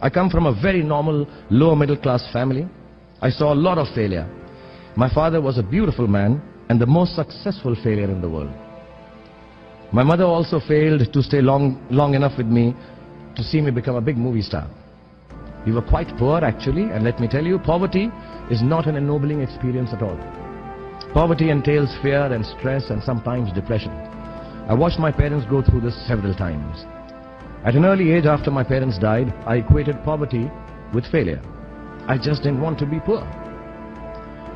I come from a very normal, lower middle class family. I saw a lot of failure. My father was a beautiful man and the most successful failure in the world. My mother also failed to stay long enough with me to see me become a big movie star. We were quite poor actually, and let me tell you, poverty is not an ennobling experience at all. Poverty entails fear and stress and sometimes depression. I watched my parents go through this several times. At an early age after my parents died, I equated poverty with failure. I just didn't want to be poor.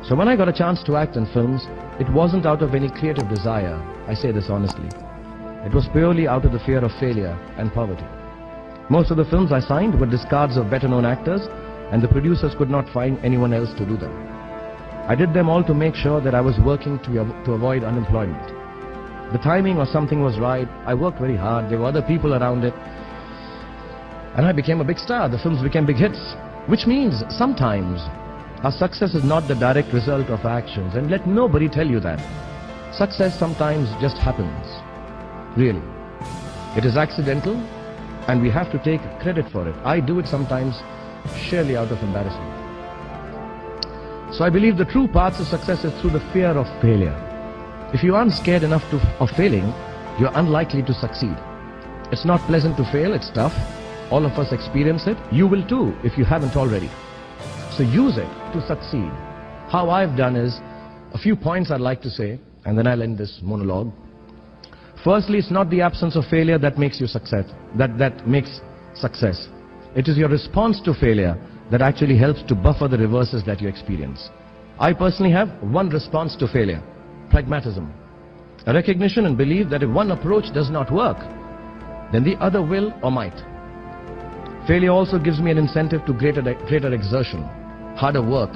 So when I got a chance to act in films, it wasn't out of any creative desire, I say this honestly. It was purely out of the fear of failure and poverty. Most of the films I signed were discards of better-known actors, and the producers could not find anyone else to do them. I did them all to make sure that I was working to avoid unemployment. The timing or something was right, I worked very hard, there were other people around it, and I became a big star. The films became big hits, which means sometimes our success is not the direct result of our actions, and let nobody tell you that. Success sometimes just happens, really. It is accidental, and we have to take credit for it. I do it sometimes surely out of embarrassment. So I believe the true path to success is through the fear of failure. If you aren't scared enough of failing, you're unlikely to succeed. It's not pleasant to fail, it's tough. All of us experience it. You will too, if you haven't already. So use it to succeed. How I've done is, a few points I'd like to say, and then I'll end this monologue. Firstly, it's not the absence of failure that makes you success, that makes success. It is your response to failure that actually helps to buffer the reverses that you experience. I personally have one response to failure: pragmatism. A recognition and belief that if one approach does not work, then the other will or might. Failure also gives me an incentive to greater exertion, harder work,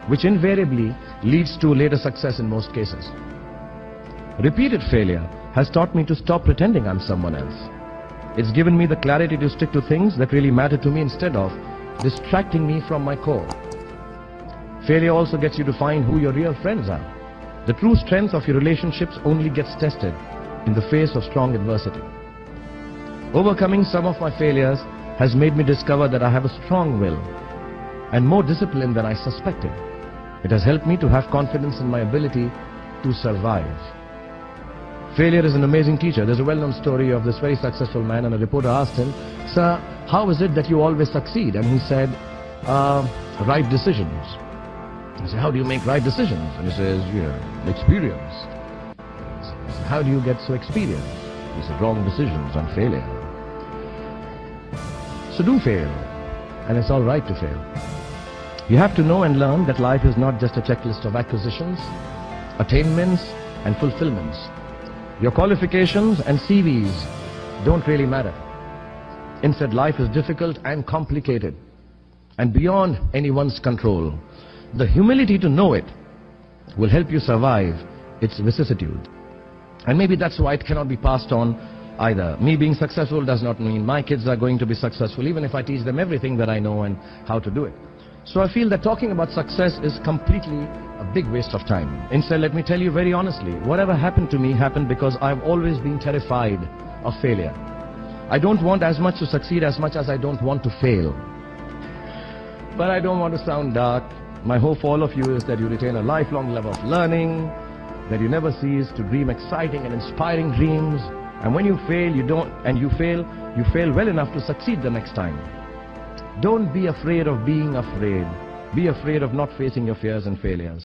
which invariably leads to later success in most cases. Repeated failure has taught me to stop pretending I'm someone else. It's given me the clarity to stick to things that really matter to me instead of distracting me from my core. Failure also gets you to find who your real friends are. The true strength of your relationships only gets tested in the face of strong adversity. Overcoming some of my failures has made me discover that I have a strong will and more discipline than I suspected. It has helped me to have confidence in my ability to survive. Failure is an amazing teacher. There's a well-known story of this very successful man, and a reporter asked him, "Sir, how is it that you always succeed?" And he said, "Right decisions." He said, "How do you make right decisions?" And he says, "Experience." He said, "How do you get so experienced?" He said, "Wrong decisions and failure." So do fail, and it's all right to fail. You have to know and learn that life is not just a checklist of acquisitions, attainments, and fulfillments. Your qualifications and CVs don't really matter. Instead, life is difficult and complicated and beyond anyone's control. The humility to know it will help you survive its vicissitude. And maybe that's why it cannot be passed on either. Me being successful does not mean my kids are going to be successful, even if I teach them everything that I know and how to do it. So I feel that talking about success is completely a big waste of time. Instead, let me tell you very honestly, whatever happened to me happened because I've always been terrified of failure. I don't want as much to succeed as much as I don't want to fail. But I don't want to sound dark. My hope for all of you is that you retain a lifelong love of learning, that you never cease to dream exciting and inspiring dreams, and when you fail, you fail well enough to succeed the next time. Don't be afraid of being afraid. Be afraid of not facing your fears and failures.